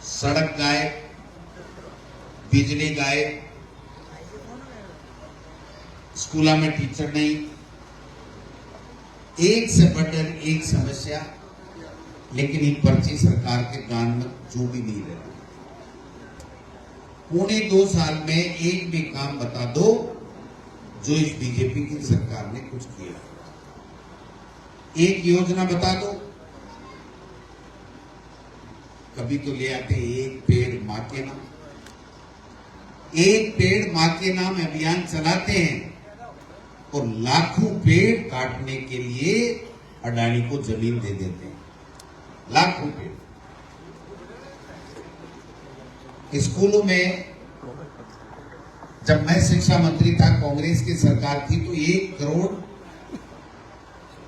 सड़क गायब, बिजली गायब, स्कूलों में टीचर नहीं, एक से बढ़कर एक समस्या। लेकिन ये पर्ची सरकार के कान में जो भी नहीं रहा। पौने 2 साल में एक भी काम बता दो जो इस बीजेपी की सरकार ने कुछ किया। एक योजना बता दो। कभी तो ले आते एक पेड़ मां के नाम, एक पेड़ मां के नाम अभियान चलाते हैं और लाखों पेड़ काटने के लिए अडानी को जमीन दे देते हैं। लाखों पेड़। स्कूलों में जब मैं शिक्षा मंत्री था, कांग्रेस की सरकार थी, तो 1 करोड़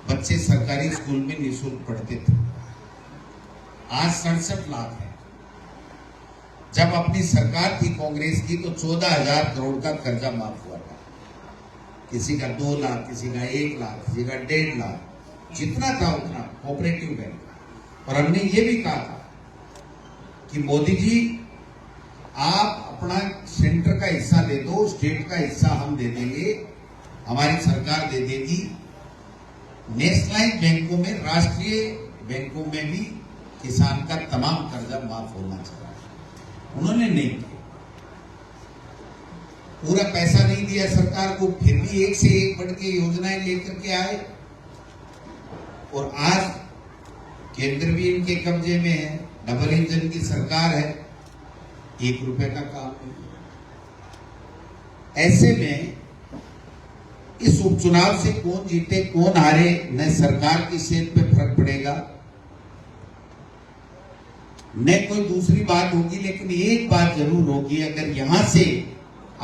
बच्चे सरकारी स्कूल में निःशुल्क पढ़ते थे। आज 67 लाख है। जब अपनी सरकार थी कांग्रेस की तो 14,000 करोड़ का कर्जा माफ हुआ था। किसी का 2 लाख, किसी का 1 लाख, किसी का 1.5 लाख, जितना था उतना कोऑपरेटिव बैंक। और हमने ये भी कहा था कि मोदी जी आप अपना सेंटर का हिस्सा दे दो, स्टेट का हिस्सा हम दे देंगे, हमारी सरकार दे देगी। नेशनलाइज बैंकों में, राष्ट्रीय बैंकों में भी किसान का तमाम कर्जा माफ होना चाहिए। उन्होंने नहीं किया। पूरा पैसा नहीं दिया सरकार को, फिर भी एक से एक बढ़ के योजनाएं लेकर के आए। और आज केंद्र भी इनके कब्जे में है, डबल इंजन की सरकार है, 1 रुपए का काम नहीं। ऐसे में इस उपचुनाव से कौन जीते कौन हारे, न सरकार की सेहत पे फर्क पड़ेगा न कोई दूसरी बात होगी। लेकिन एक बात जरूर होगी, अगर यहां से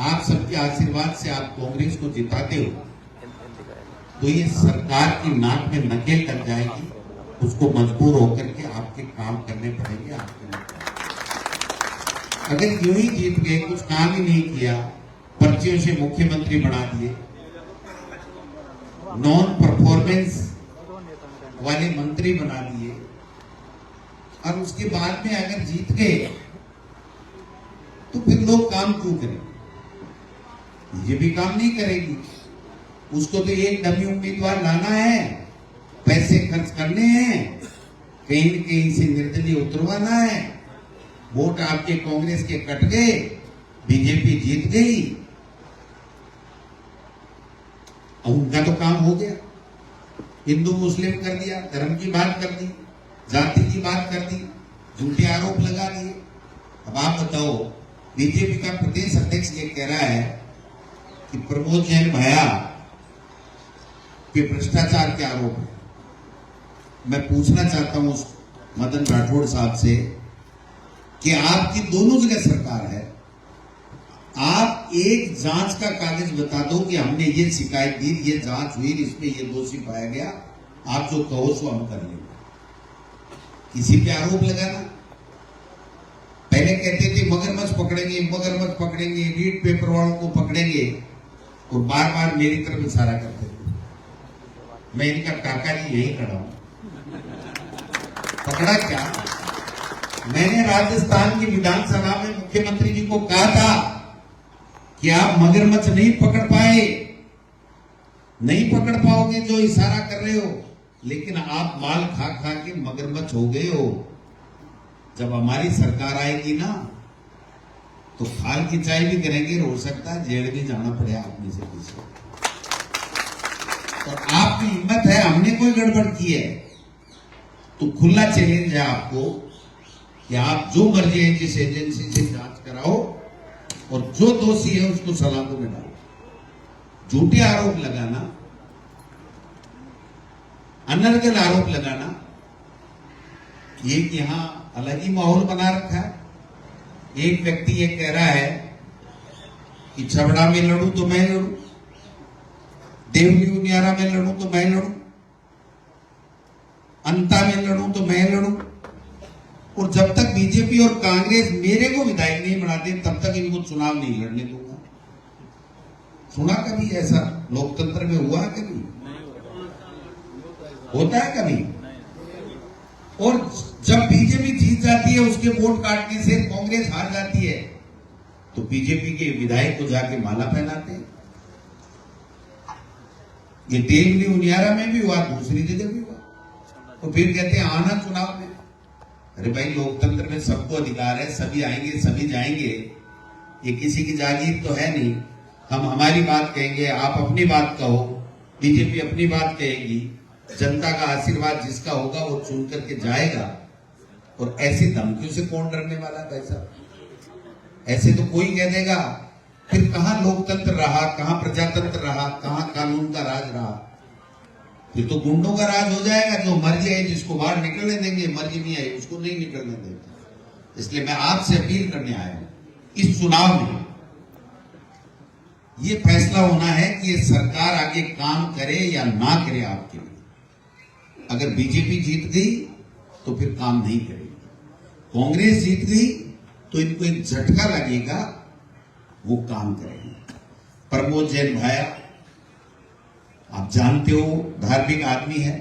आप सबके आशीर्वाद से आप कांग्रेस को जिताते हो तो ये सरकार की नाक में नकेल लग जाएगी। उसको मजबूर होकर के आपके काम करने पड़ेंगे। आपके अगर यूं ही जीत गए, कुछ काम ही नहीं किया, पर्चियों से मुख्यमंत्री बना दिए, नॉन परफॉर्मेंस वाले मंत्री बना दिए, और उसके बाद में अगर जीत गए तो फिर लोग काम क्यों करेंगे? ये भी काम नहीं करेगी। उसको तो एक डमी उम्मीदवार लाना है, पैसे खर्च करने हैं, कहीं न कहीं से निर्दलीय उतरवाना है। वोट आपके कांग्रेस के कट गए, बीजेपी जीत गई, अब उनका तो काम हो गया। हिंदू मुस्लिम कर दिया, धर्म की बात कर दी, जाति की बात कर दी, झूठे आरोप लगा दिए। अब आप बताओ, बीजेपी का प्रदेश अध्यक्ष ये कह रहा है कि प्रमोद जैन भैया के भ्रष्टाचार के आरोप है। मैं पूछना चाहता हूं उस मदन राठौड़ साहब से कि आपकी दोनों जगह सरकार है, आप एक जांच का कागज बता दो कि हमने ये शिकायत दी, ये जांच हुई, इसमें ये दोषी पाया गया, आप जो कहो सो हम कर लेंगे। किसी पे आरोप लगाना, पहले कहते थे मगरमच्छ पकड़ेंगे, मगरमच्छ पकड़ेंगे, रीड पेपर वालों को पकड़ेंगे, और बार बार मेरी तरफ इशारा करते थे। मैं इनका काका जी यही खड़ा हूं। पकड़ा क्या? मैंने राजस्थान की विधानसभा में मुख्यमंत्री जी को कहा था कि आप मगरमच्छ नहीं पकड़ पाए, नहीं पकड़ पाओगे जो इशारा कर रहे हो, लेकिन आप माल खा खा के मगरमच्छ हो गए हो। जब हमारी सरकार आएगी ना तो खाल की चाय भी करेंगे, हो सकता है जेल भी जाना पड़े आप में से किसी को। तो आपकी हिम्मत है, हमने कोई गड़बड़ की है तो खुला चैलेंज है आपको कि आप जो मर्जी है जिस एजेंसी से जांच कराओ और जो दोषी है उसको सलाखों में डालो। झूठे आरोप लगाना, अनर्गल आरोप लगाना, ये यहां अलग ही माहौल बना रखा है। एक व्यक्ति ये कह रहा है कि छबड़ा में लड़ूं तो मैं लड़ूं, देवली उनियारा में लड़ूं तो मैं लड़ूं, अंता में लड़ूं तो मैं लड़ूं। और जब तक बीजेपी और कांग्रेस मेरे को विधायक नहीं बनाते तब तक इनको चुनाव नहीं लड़ने दूंगा। सुना कभी ऐसा लोकतंत्र में हुआ? कभी होता है? कभी और जब बीजेपी जीत जाती है उसके वोट काटने से कांग्रेस हार जाती है तो बीजेपी के विधायक को जाके माला पहनाते हैं। ये टेमली उनियारा में भी हुआ, दूसरी जगह भी हुआ। तो फिर कहते हैं आना चुनाव में। अरे भाई, लोकतंत्र में सबको अधिकार है, सभी आएंगे सभी जाएंगे, ये किसी की जागीर तो है नहीं। हम हमारी बात कहेंगे, आप अपनी बात कहो, बीजेपी अपनी बात कहेगी, जनता का आशीर्वाद जिसका होगा वो चुन करके जाएगा। और ऐसी धमकियों से कौन डरने वाला है भाई साहब? ऐसे तो कोई कह देगा, फिर कहां लोकतंत्र रहा, कहां प्रजातंत्र रहा, कहां कानून का राज रहा? फिर तो गुंडों का राज हो जाएगा। जो मर्जी आई जिसको बाहर निकलने देंगे, मर्जी नहीं आई उसको नहीं निकलने देंगे। इसलिए मैं आपसे अपील करने आया हूं, इस चुनाव में ये फैसला होना है कि ये सरकार आगे काम करे या ना करे आपके लिए। अगर बीजेपी जीत गई तो फिर काम नहीं करेगी, कांग्रेस जीत गई तो इनको एक झटका लगेगा, वो काम करेंगे। प्रमोद जैन भाया, आप जानते हो, धार्मिक आदमी है,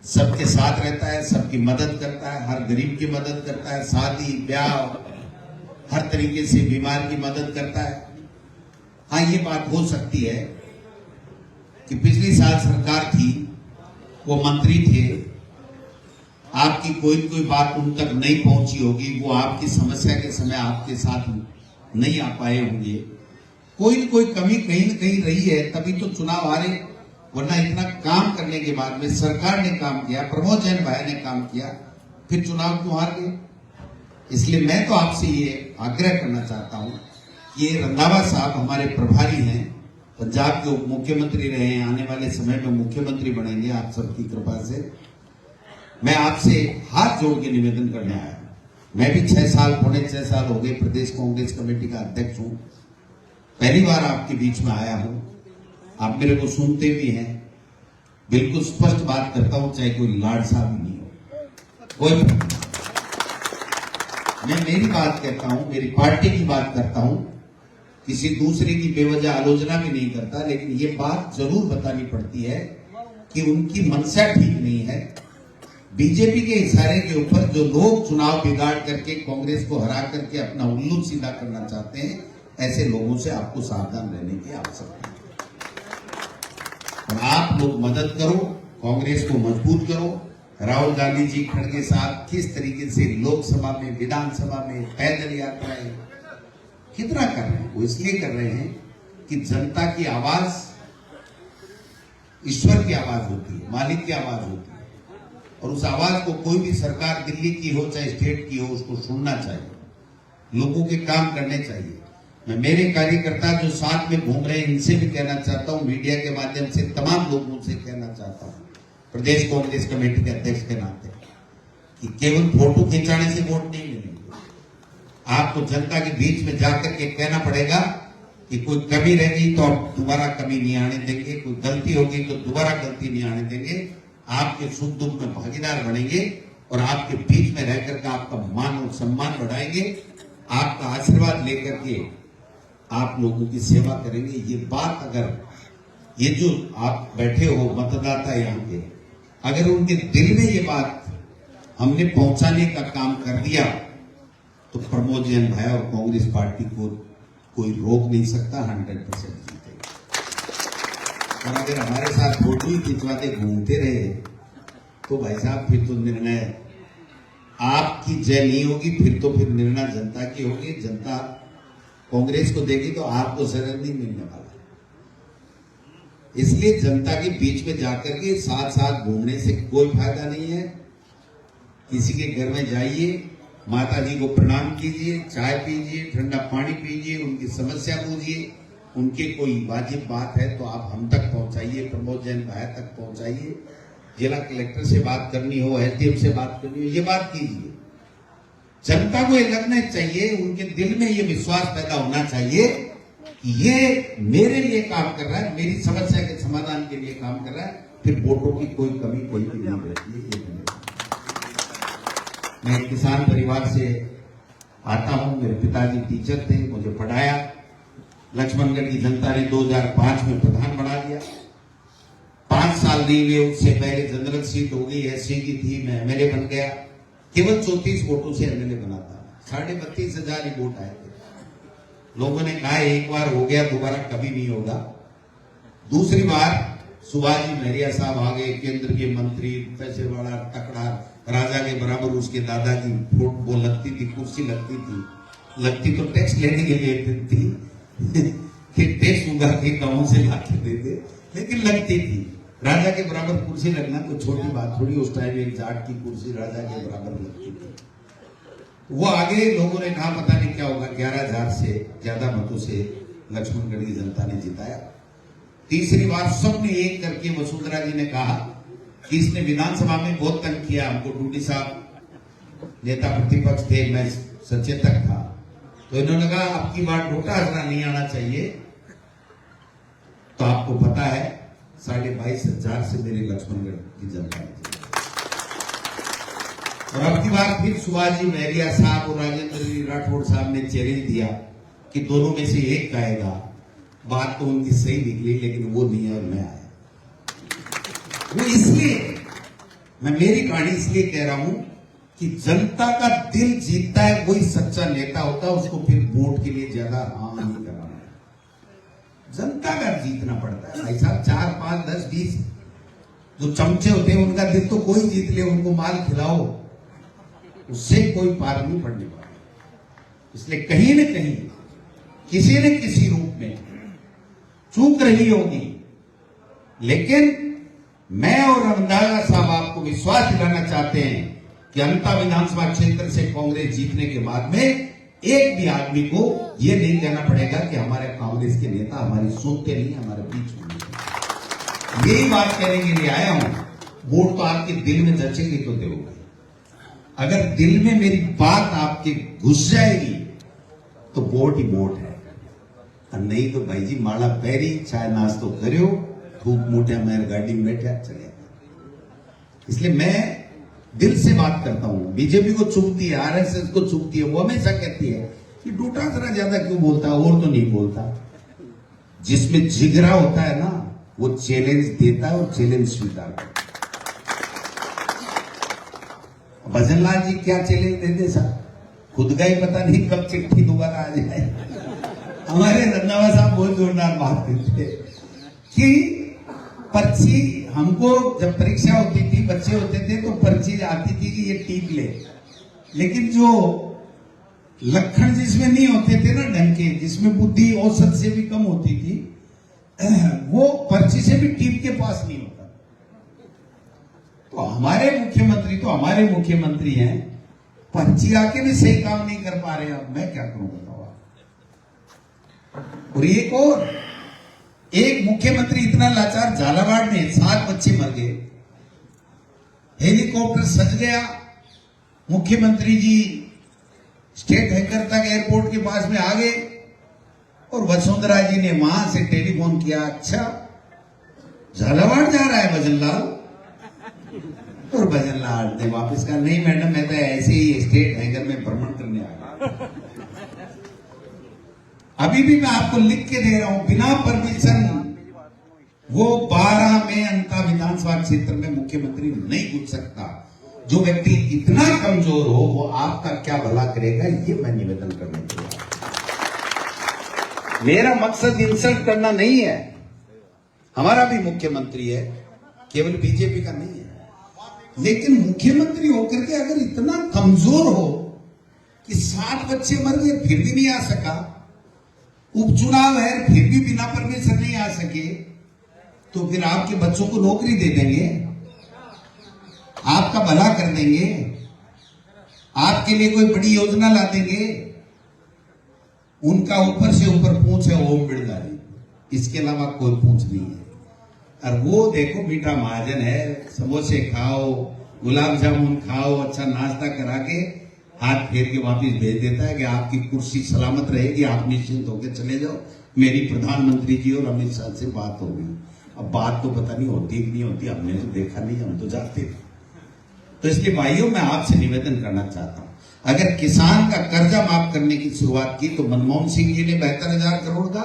सबके साथ रहता है, सबकी मदद करता है, हर गरीब की मदद करता है, शादी ब्याह हर तरीके से बीमार की मदद करता है। हाँ, ये बात हो सकती है कि पिछली साल सरकार थी, वो मंत्री थे, आपकी कोई न कोई बात उन तक नहीं पहुंची होगी, वो आपकी समस्या के समय आपके साथ नहीं आ पाए होंगे, कोई न कोई कमी कहीं न कहीं रही है, तभी तो चुनाव हारे। वरना इतना काम करने के बाद में सरकार ने काम किया, प्रमोद जैन भाई ने काम किया, फिर चुनाव क्यों हार गए? इसलिए मैं तो आपसे ये आग्रह करना चाहता हूं, ये रंधावा साहब हमारे प्रभारी हैं, पंजाब के उप मुख्यमंत्री रहे हैं, आने वाले समय में मुख्यमंत्री बनेंगे आप सबकी कृपा से। मैं आपसे हाथ जोड़ के निवेदन करने आया हूं। मैं भी 6 साल, पौने 6 साल हो गए प्रदेश कांग्रेस कमेटी का अध्यक्ष हूं, पहली बार आपके बीच में आया हूं। आप मेरे को सुनते भी हैं, बिल्कुल स्पष्ट बात करता हूं, चाहे कोई लाड़सा भी नहीं हो, कोई मैं मेरी बात कहता हूं, मेरी पार्टी की बात करता हूं, किसी दूसरे की बेवजह आलोचना भी नहीं करता। लेकिन ये बात जरूर बतानी पड़ती है कि उनकी मंशा ठीक नहीं है। बीजेपी के इशारे के ऊपर जो लोग चुनाव बिगाड़ करके कांग्रेस को हरा करके अपना उल्लू सीधा करना चाहते हैं, ऐसे लोगों से आपको सावधान रहने की आवश्यकता है। और आप लोग मदद करो, कांग्रेस को मजबूत करो। राहुल गांधी जी खड़ के साथ किस तरीके से लोकसभा में, विधानसभा में पैदल यात्राएं कितना कर रहे हैं? वो इसलिए कर रहे हैं कि जनता की आवाज ईश्वर की आवाज होती है, मालिक की आवाज होती है, और उस आवाज को कोई भी सरकार, दिल्ली की हो चाहे स्टेट की हो, उसको सुनना चाहिए, लोगों के काम करने चाहिए। मैं मेरे कार्यकर्ता जो साथ में घूम रहे हैं इनसे भी कहना चाहता हूं, मीडिया के माध्यम से तमाम लोगों से कहना चाहता हूं, प्रदेश कांग्रेस कमेटी के अध्यक्ष के नाते, कि केवल फोटो खिंचाने से वोट नहीं मिलेंगे। आपको जनता के बीच में जाकर के कहना पड़ेगा कि कोई कमी रहेगी तो आप दोबारा कमी नहीं आने देंगे, कोई गलती होगी तो दोबारा गलती नहीं आने देंगे, आपके सुख दुख में भागीदार बनेंगे और आपके बीच में रह करके आपका मान और सम्मान बढ़ाएंगे, आपका आशीर्वाद लेकर के आप लोगों की सेवा करेंगे। ये बात अगर ये जो आप बैठे हो मतदाता यहाँ के, अगर उनके दिल में ये बात हमने पहुंचाने का काम कर दिया तो प्रमोद जैन भाई और कांग्रेस पार्टी को कोई रोक नहीं सकता, 100% जीतेगा। और अगर हमारे साथ फोटो ही खिंचवाते घूमते रहे तो भाई साहब फिर तो निर्णय आपकी जय नहीं होगी, फिर निर्णय जनता की होगी। जनता कांग्रेस को देगी तो आपको शरण नहीं मिलने वाला। इसलिए जनता के बीच में जाकर के साथ साथ घूमने से कोई फायदा नहीं है। किसी के घर में जाइए, माता जी को प्रणाम कीजिए, चाय पीजिए, ठंडा पानी पीजिए, उनकी समस्या पूछिए, उनके कोई वाजिब बात है तो आप हम तक पहुंचाइए, प्रमोद जैन भाई तक पहुंचाइए। जिला कलेक्टर से बात करनी हो, एसडीएम से बात करनी हो, ये बात कीजिए। जनता को ये लगना चाहिए, उनके दिल में ये विश्वास पैदा होना चाहिए कि ये मेरे लिए काम कर रहा है, मेरी समस्या के समाधान के लिए काम कर रहा है, फिर वोटों की कोई कमी कोई भी नहीं रहती है। मैं एक किसान परिवार से आता हूं, मेरे पिताजी टीचर थे, मुझे पढ़ाया। लक्ष्मणगढ़ की जनता ने 2005 में प्रधान बना दिया। 5 साल नहीं हुए उससे पहले जनरल सीट हो गई, ऐसी की थी, मैं एमएलए बन गया। केवल 34 वोटों से एमएलए बना था। 32,500 ही वोट आए थे। लोगों ने कहा एक बार हो गया, दोबारा कभी नहीं होगा। दूसरी बार सुभाष जी महरिया साहब आ गए, केंद्र के मंत्री, पैसे वाला तकड़ा, राजा के बराबर उसके दादा की वोट वो लगती थी, कुर्सी लगती तो टैक्स लेने के लिए थी कि टैक्स उगा के गांव से लाके देते, लेकिन लगती थी। राजा के बराबर कुर्सी लगना कोई छोटी बात थोड़ी, उस टाइम एक जाट की कुर्सी राजा के बराबर लगती थी। वो आगे लोगों ने कहा पता नहीं क्या होगा, 11,000 से ज्यादा मतों से लक्ष्मणगढ़ की जनता ने जिताया। तीसरी बार सबने एक करके वसुंधरा जी ने कहा कि इसने विधानसभा में बहुत तंग किया हमको। डूडी साहब नेता प्रतिपक्ष थे, मैं सचेतक था, तो इन्होंने कहा अब की बार ढोटा हजरा नहीं आना चाहिए। तो आपको पता है 22,500 से मेरे लक्ष्मणगढ़ की जनता ने और अब की बार फिर सुभाष जी महरिया साहब और राजेंद्र राठौड़ साहब ने चैलेंज दिया कि दोनों में से एक गाएगा। बात तो उनकी सही निकली, लेकिन वो नहीं है और मैं आया। वो इसलिए मैं मेरी कहानी इसलिए कह रहा हूं कि जनता का दिल जीतता है वही सच्चा नेता होता है। उसको फिर वोट के लिए ज्यादा हाँ नहीं करना, जनता का जीतना पड़ता है भाई साहब। 4, 5, 10, 20 जो चमचे होते हैं उनका दिल तो कोई जीत ले, उनको माल खिलाओ, उससे कोई पार नहीं पड़ने वाला। इसलिए कहीं न कहीं किसी न किसी रूप में चूक रही होगी, लेकिन मैं और रमदागा साहब आपको विश्वास दिलाना चाहते हैं कि अंता विधानसभा क्षेत्र से कांग्रेस जीतने के बाद में एक भी आदमी को यह नहीं कहना पड़ेगा कि हमारे कांग्रेस के नेता हमारी सुनते नहीं, हमारे बीच में। यही बात कहने के लिए आया हूं। वोट तो आपके दिल में जचेगी तो दोगे। अगर दिल में मेरी बात आपके घुस जाएगी तो वोट ही वोट है, और नहीं तो भाई जी माला पैरी चाय नाश्तो करो, धूप मूठा मेरे गाड़ी में बैठा चले। इसलिए मैं दिल से बात करता हूं। बीजेपी को चुभती है, आरएसएस को चुभती है, वो हमेशा कहती है कि डूटा जरा ज्यादा क्यों बोलता है, और तो नहीं बोलता। जिसमें जिगरा होता है ना, वो चैलेंज देता है और चैलेंज स्वीकार करता है। भजन लाल जी क्या चैलेंज देते साहब, खुद का ही पता नहीं कब चिट्ठी दोबारा आ जाए। हमारे रंधावा साहब बहुत जोरदार बात करते कि पर्ची, हमको जब परीक्षा होती थी, बच्चे होते थे तो पर्ची आती थी कि ये टीप ले, लेकिन जो लक्षण जिसमें नहीं होते थे ना ढंग के, जिसमें बुद्धि औसत से भी कम होती थी, वो पर्ची से भी टीप के पास नहीं होता। तो हमारे मुख्यमंत्री हैं, पर्ची आके भी सही काम नहीं कर पा रहे। अब मैं क्या करूं बताओ। और एक मुख्यमंत्री इतना लाचार, झालावाड़ में 7 बच्चे मर गए, हेलीकॉप्टर सज गया, मुख्यमंत्री जी स्टेट हैकर तक एयरपोर्ट के पास में आ गए और वसुंधरा जी ने वहां से टेलीफोन किया, अच्छा झालावाड़ जा रहा है भजनलाल, और भजनलाल ने वापस कहा नहीं मैडम, मैं तो ऐसे ही स्टेट हैकर में भ्रमण करने आया। अभी भी मैं आपको लिख के दे रहा हूं, बिना परमिशन वो 12 में अंता विधानसभा क्षेत्र में मुख्यमंत्री नहीं घुस सकता। जो व्यक्ति इतना कमजोर हो वो आपका क्या भला करेगा, ये मैं निवेदन करने के लिए। मेरा मकसद इंसल्ट करना नहीं है, हमारा भी मुख्यमंत्री है, केवल बीजेपी का नहीं है, लेकिन मुख्यमंत्री होकर के अगर इतना कमजोर हो कि 7 बच्चे मर गए फिर भी नहीं आ सका, उपचुनाव है फिर भी बिना परमिशन नहीं आ सके, तो फिर आपके बच्चों को नौकरी दे देंगे, आपका भला कर देंगे, आपके लिए कोई बड़ी योजना ला देंगे। उनका ऊपर से ऊपर पूंछ है ओम बिरला जी, इसके अलावा कोई पूंछ नहीं है। और वो देखो मीठा महाजन है, समोसे खाओ, गुलाब जामुन खाओ, अच्छा नाश्ता करा के हाथ फेर के वापस भेज देता है कि आपकी कुर्सी सलामत रहेगी, आप निश्चिंत होकर चले जाओ। मेरी प्रधानमंत्री जी और अमित शाह से बात हो गई। अब बात तो पता नहीं होती कि नहीं होती, हमने तो देखा नहीं, हम तो जाते थे। तो इसलिए भाइयों मैं आपसे निवेदन करना चाहता हूं, अगर किसान का कर्जा माफ करने की शुरुआत की तो मनमोहन सिंह जी ने 72,000 करोड़ का,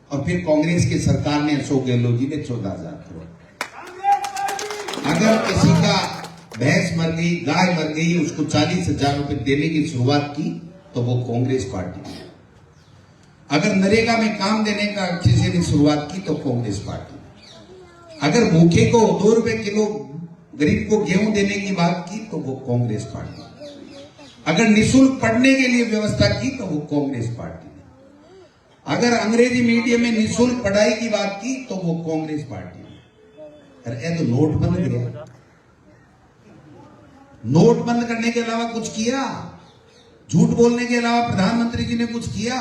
और फिर कांग्रेस की सरकार ने, अशोक गहलोत जी ने 14,000 करोड़। अगर किसी का भैंस मर गई, गाय मर गई, उसको 40,000 रुपए देने की शुरुआत की तो वो कांग्रेस पार्टी है। अगर नरेगा में काम देने का किसी ने शुरुआत की तो कांग्रेस पार्टी। अगर भूखे को 2 रुपए किलो गरीब को गेहूं देने की बात की तो वो कांग्रेस पार्टी। अगर निःशुल्क पढ़ने के लिए व्यवस्था की तो वो कांग्रेस पार्टी। अगर अंग्रेजी मीडियम में निःशुल्क पढ़ाई की बात की तो वो कांग्रेस पार्टी। अरे तो नोट बंद किया, नोट बंद करने के अलावा कुछ किया? झूठ बोलने के अलावा प्रधानमंत्री जी ने कुछ किया?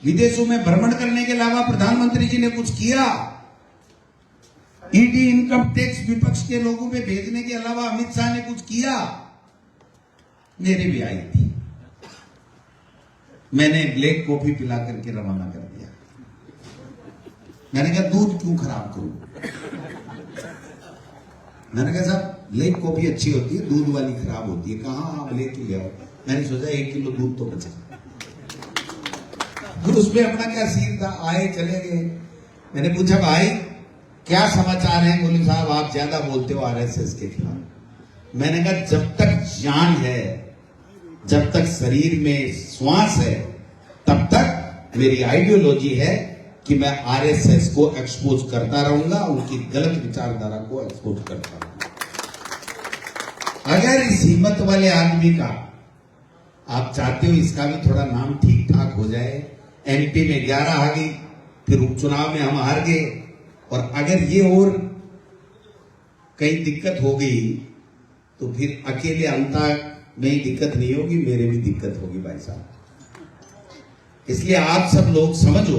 विदेशों में भ्रमण करने के अलावा प्रधानमंत्री जी ने कुछ किया? ईडी इनकम टैक्स विपक्ष के लोगों पे भेजने के अलावा अमित शाह ने कुछ किया? मेरी भी आई थी, मैंने ब्लैक कॉफी पिला करके रवाना कर दिया। मैंने कहा दूध क्यों खराब करूं? मैंने कहा साहब ब्लैक कॉफी अच्छी होती है, दूध वाली खराब होती है। कहा ब्लैक ही ले आओ। मैंने सोचा 1 किलो दूध तो बचा। फिर उसमें अपना क्या सीन था, आए चले गए। मैंने पूछा भाई क्या समाचार है? बोले साहब आप ज्यादा बोलते हो आरएसएस के खिलाफ। मैंने कहा जब तक जान है, जब तक शरीर में श्वास है, तब तक मेरी आइडियोलॉजी है कि मैं आरएसएस को एक्सपोज करता रहूंगा, उनकी गलत विचारधारा को एक्सपोज करता रहूंगा। अगर इस हिम्मत वाले आदमी का आप चाहते हो इसका भी थोड़ा नाम ठीक ठाक हो जाए, एमपी में 11 आ गई, फिर उपचुनाव में हम हार गए, और अगर ये और कहीं दिक्कत हो गई तो फिर अकेले अंता में ही दिक्कत नहीं होगी, मेरे भी दिक्कत होगी भाई साहब। इसलिए आप सब लोग समझो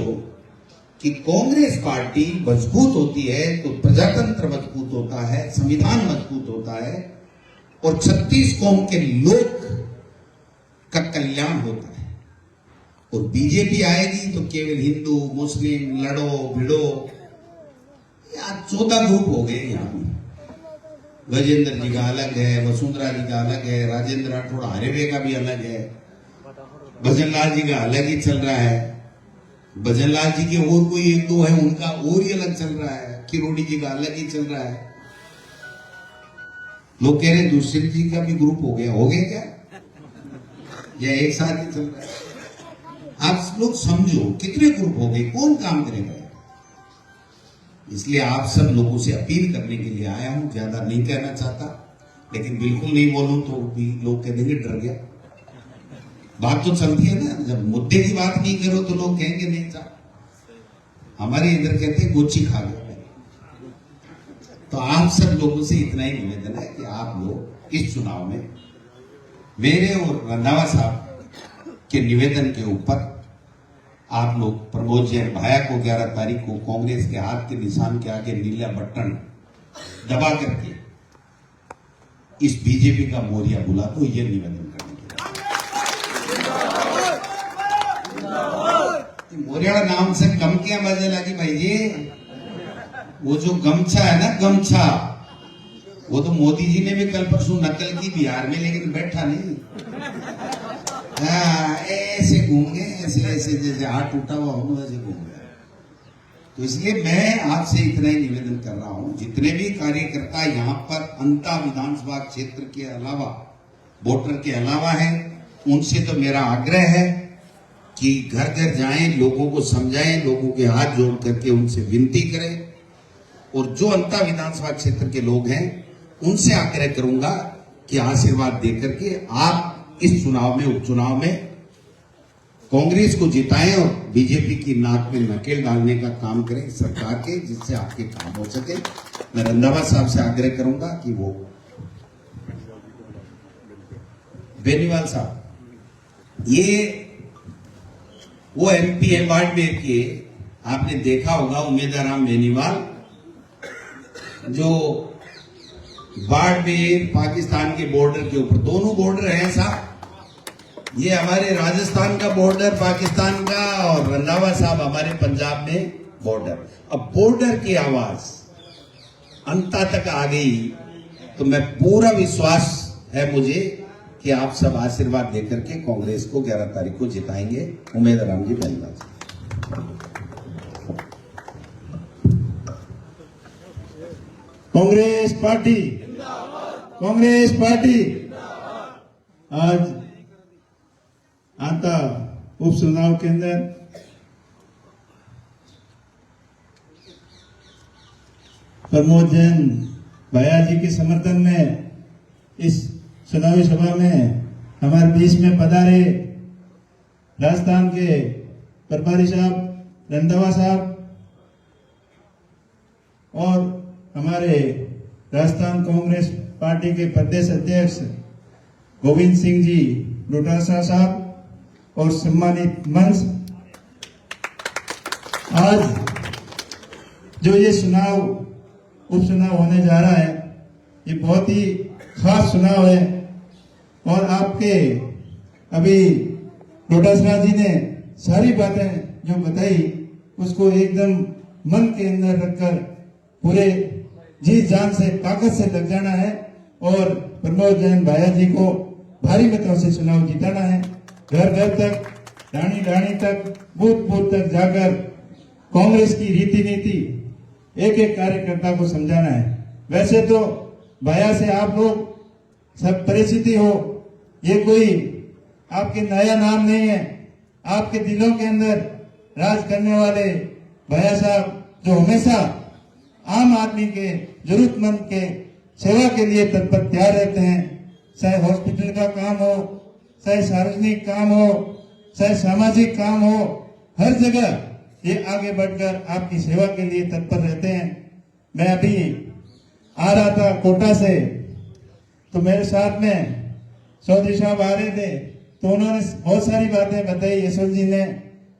कि कांग्रेस पार्टी मजबूत होती है तो प्रजातंत्र मजबूत होता है, संविधान मजबूत होता है, और 36 कौम के लोग का कल्याण होता है। और बीजेपी आएगी तो केवल हिंदू मुस्लिम लड़ो भिड़ो, यार 14 ग्रुप हो गए यहाँ पे। गजेंद्र जी का अलग है, वसुंधरा जी का अलग है, राजेंद्र राठौड़ हरेवे का भी अलग है, भजनलाल जी का अलग ही चल रहा है, भजनलाल जी के और कोई 1-2 है उनका और ही अलग चल रहा है, किरोड़ी जी का अलग ही चल रहा है। लोग कह रहे दूसरे जी का भी ग्रुप हो गया क्या? या एक साथ ही चल रहा है? आप लोग समझो कितने ग्रुप हो गए, कौन काम करेगा? इसलिए आप सब लोगों से अपील करने के लिए आया हूं। ज्यादा नहीं कहना चाहता, लेकिन बिल्कुल नहीं बोलूं तो भी लोग कह देंगे डर गया। बात तो चलती है ना, जब मुद्दे की बात नहीं करो तो लोग कहेंगे नहीं साहब हमारे इधर कहते हैं गोची खा गया। तो आप सब लोगों से इतना ही निवेदन है कि आप लोग इस चुनाव में मेरे और रंधावा साहब के निवेदन के ऊपर आप लोग प्रमोद जैन भाया को 11 तारीख को कांग्रेस के हाथ के निशान के आगे नीला बटन दबा करके इस बीजेपी का मोरिया बुला दो, ये निवेदन करने के लिए। मोरिया नाम से कम क्या मजा लगी भाई जी? वो जो गमछा है ना, गमछा, वो तो मोदी जी ने भी कल परसों नकल की बिहार में, लेकिन बैठा नहीं। हाँ, ऐसे घूम गए, ऐसे ऐसे जैसे हाथ टूटा हुआ हो वैसे घूम गए। तो इसलिए मैं आपसे इतना ही निवेदन कर रहा हूं, जितने भी कार्यकर्ता यहाँ पर अंता विधानसभा क्षेत्र के अलावा, वोटर के अलावा है, उनसे तो मेरा आग्रह है कि घर घर जाएं, लोगों को समझाएं, लोगों के हाथ जोड़ करके उनसे विनती करें। और जो अंता विधानसभा क्षेत्र के लोग हैं उनसे आग्रह करूंगा कि आशीर्वाद देकर के आप इस चुनाव में, उपचुनाव में कांग्रेस को जिताएं और बीजेपी की नाक में नकेल डालने का काम करें सरकार के, जिससे आपके काम हो सके। मैं रंधावा साहब से आग्रह करूंगा कि वो बेनीवाल साहब, ये वो एमपी है बाड़मेर के, आपने देखा होगा उम्मीदवार राम बेनीवाल, जो बाड़मेर पाकिस्तान के बॉर्डर के ऊपर, दोनों बॉर्डर हैं साहब, ये हमारे राजस्थान का बॉर्डर पाकिस्तान का, और रंधावा साहब हमारे पंजाब में बॉर्डर। अब बॉर्डर की आवाज अंता तक आ गई तो मैं पूरा विश्वास है मुझे कि आप सब आशीर्वाद देकर के कांग्रेस को 11 तारीख को जिताएंगे। उम्मीद है राम जी बेनीवाल जी। Congress party, Congress party. आज आता उपचुनाव के अंदर प्रमोद जैन भैया जी के समर्थन में इस चुनावी सभा में हमारे बीच में पधारे राजस्थान के प्रभारी साहब रंधावा साहब और हमारे राजस्थान कांग्रेस पार्टी के प्रदेश अध्यक्ष गोविंद सिंह जी डोटासरा साहब और सम्मानित मंच। आज जो ये चुनाव उपचुनाव होने जा रहा है, ये बहुत ही खास चुनाव है और आपके अभी डोटासरा जी ने सारी बातें जो बताई उसको एकदम मन के अंदर रखकर पूरे जी जान से ताकत से लग जाना है और प्रमोद जैन भैया जी को भारी मतों से चुनाव जिताना है। घर घर तक, डाणी डाणी तक, बूथ बूथ तक जाकर कांग्रेस की रीति नीति एक एक कार्यकर्ता को समझाना है। वैसे तो भैया से आप लोग सब परिचित हो, ये कोई आपके नया नाम नहीं है। आपके दिलों के अंदर राज करने वाले भैया साहब जो हमेशा आम आदमी के जरूरतमंद के सेवा के लिए तत्पर तैयार रहते हैं, चाहे हॉस्पिटल का काम हो, चाहे सार्वजनिक काम हो, चाहे सामाजिक काम हो, हर जगह ये आगे बढ़कर आपकी सेवा के लिए तत्पर रहते हैं। मैं अभी आ रहा था कोटा से, तो मेरे साथ में चौधरी साहब आ रहे थे, तो उन्होंने बहुत सारी बातें बताई यशवंत जी ने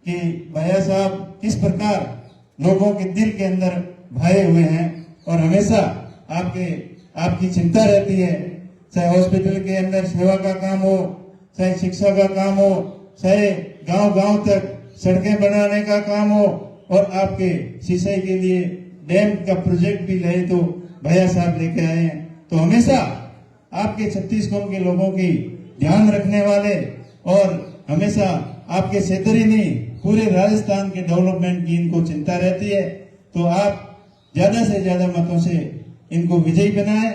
कि भैया साहब किस प्रकार लोगों के दिल के अंदर भाए हुए हैं और हमेशा आपकी चिंता रहती है, चाहे हॉस्पिटल के अंदर सेवा का काम हो, चाहे शिक्षा का काम हो, चाहे गांव-गांव तक सड़कें बनाने का काम हो और आपके सिंचाई के लिए डैम का प्रोजेक्ट भी रहे तो भैया साहब लेके आए हैं। तो हमेशा आपके छत्तीसगढ़ के लोगों की ध्यान रखने वाले और हमेशा आपके क्षेत्र ही नहीं पूरे राजस्थान के डेवलपमेंट की इनको चिंता रहती है। तो आप ज्यादा से ज्यादा मतों से इनको विजयी बनाएं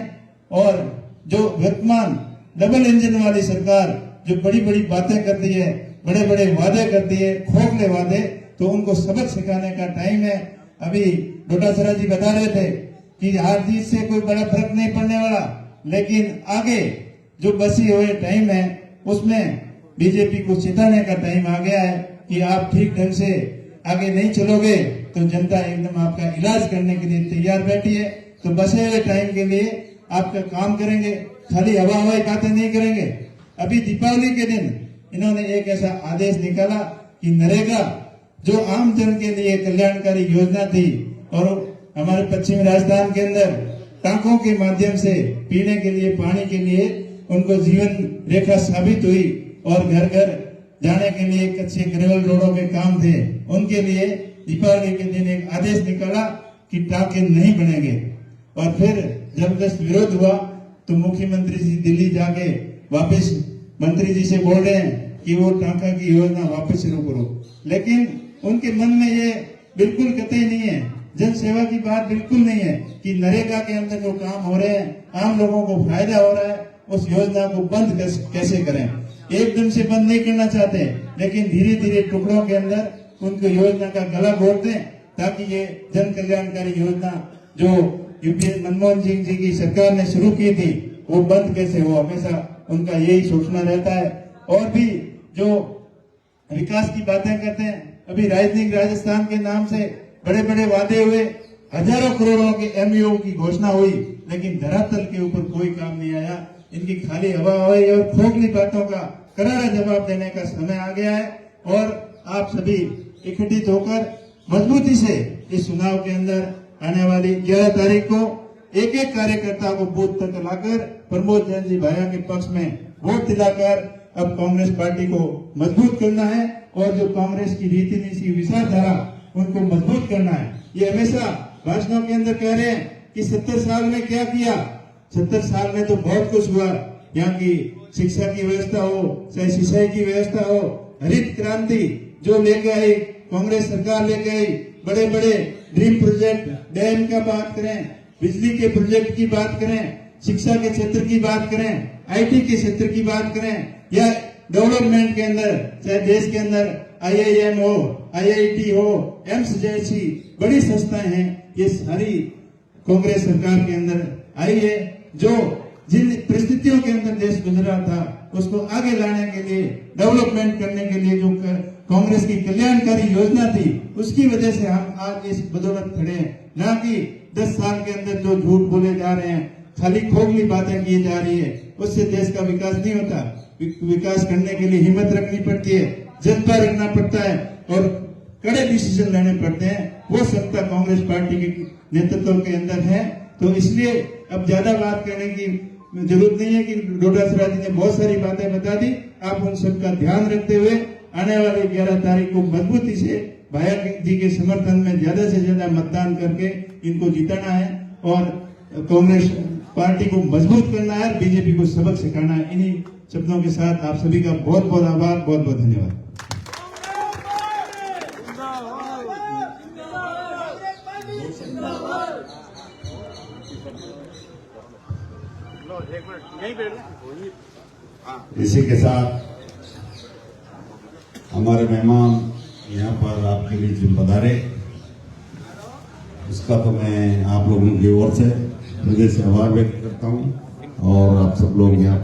और जो वर्तमान डबल इंजन वाली सरकार जो बड़ी बड़ी बातें करती है, बड़े बड़े वादे करती है, खोखले वादे, तो उनको सबक सिखाने का टाइम है। अभी डोटासरा जी बता रहे थे कि हार जीत से कोई बड़ा फर्क नहीं पड़ने वाला, लेकिन आगे जो बची हुए टाइम है उसमें बीजेपी को चिताने का टाइम आ गया है कि आप ठीक ढंग से आगे नहीं चलोगे तो जनता एकदम आपका इलाज करने के लिए तैयार बैठी है। तो बचे हुए टाइम के लिए आपका काम करेंगे, खाली हवा हवाई बातें नहीं करेंगे। अभी दीपावली के दिन इन्होंने एक ऐसा आदेश निकाला कि नरेगा जो आम जन के लिए कल्याणकारी योजना थी और हमारे पश्चिमी राजस्थान के अंदर टांकों के माध्यम से पीने के लिए पानी के लिए उनको जीवन रेखा साबित हुई और घर घर जाने के लिए कच्चे ग्रेवल रोडों के काम थे, उनके लिए दीपावली के दिन एक आदेश निकाला कि टांके नहीं बनेंगे। और फिर जबरदस्त विरोध हुआ तो मुख्यमंत्री जी दिल्ली जाके वापस मंत्री जी से बोल रहे हैं कि वो टांका की योजना वापस शुरू करो, लेकिन उनके मन में ये बिल्कुल कतई नहीं है, जन सेवा की बात बिल्कुल नहीं है कि नरेगा के अंदर जो काम हो रहे हैं आम लोगों को फायदा हो रहा है उस योजना को बंद कैसे करें। एकदम से बंद नहीं करना चाहते, लेकिन धीरे धीरे टुकड़ों के अंदर उनको योजना का गला घोट दें ताकि ये जन कल्याणकारी योजना जो यूपीए मनमोहन सिंह जी की सरकार ने शुरू की थी वो बंद कैसे हो, हमेशा उनका यही सोचना रहता है। और भी जो विकास की बातें करते हैं, अभी राजनीतिक राजस्थान के नाम से बड़े बड़े वादे हुए, हजारों करोड़ों के एमयू की घोषणा हुई, लेकिन धरातल के ऊपर कोई काम नहीं आया। इनकी खाली हवा हवाई और खोखली बातों का करारा जवाब देने का समय आ गया है और आप सभी इकट्ठित होकर मजबूती से इस चुनाव के अंदर आने वाली 11 तारीख को एक एक कार्यकर्ता को बूथ तक लाकर प्रमोद जैन जी भैया के पक्ष में वोट दिलाकर अब कांग्रेस पार्टी को मजबूत करना है और जो कांग्रेस की रीति नीति विचारधारा उनको मजबूत करना है। ये हमेशा भाषणों के अंदर कह रहे हैं कि 70 साल में क्या किया। 70 साल में तो बहुत कुछ हुआ, यहाँ की शिक्षा की व्यवस्था हो, चाहे सिंचाई की व्यवस्था हो, हरित क्रांति जो लेके आई कांग्रेस सरकार लेके आई, बड़े बड़े ड्रीम प्रोजेक्ट, डैम का बात करें, बिजली के प्रोजेक्ट की बात करें, शिक्षा के क्षेत्र की बात करें, आईटी के क्षेत्र की बात करें, या डेवलपमेंट के अंदर चाहे देश के अंदर IIM हो, IIT हो, एम्स जैसी बड़ी संस्थाएं हैं, ये सारी कांग्रेस सरकार के अंदर आई है। जो जिन परिस्थितियों के अंदर देश गुजरा था उसको आगे लाने के लिए, डेवलपमेंट करने के लिए जो कांग्रेस की कल्याणकारी योजना थी, उसकी वजह से हम आज इस बदौलत खड़े हैं। ना कि 10 साल के अंदर जो झूठ बोले जा रहे हैं, खाली खोखली बातें की जा रही है, उससे देश का विकास नहीं होता। विकास करने के लिए हिम्मत रखनी पड़ती है, जज्बा रखना पड़ता है और कड़े डिसीजन लेने पड़ते हैं। वो सत्ता कांग्रेस पार्टी के नेतृत्व के अंदर है। तो इसलिए अब ज्यादा बात करने की जरूरत नहीं है कि डोटासरा जी ने बहुत सारी बातें बता दी। आप उन सबका ध्यान रखते हुए आने वाले 11 तारीख को मजबूती से भाया जी के समर्थन में ज्यादा से ज्यादा मतदान करके इनको जिताना है और कांग्रेस पार्टी को मजबूत करना है, बीजेपी को सबक सिखाना है। इन्हीं शब्दों के साथ आप सभी का बहुत बहुत आभार, बहुत बहुत धन्यवाद। इसी के साथ हमारे मेहमान यहाँ पर आपके बीच में पधारे, उसका तो मैं आप लोगों की ओर से हृदय से आभार व्यक्त करता हूँ और आप सब लोग यहाँ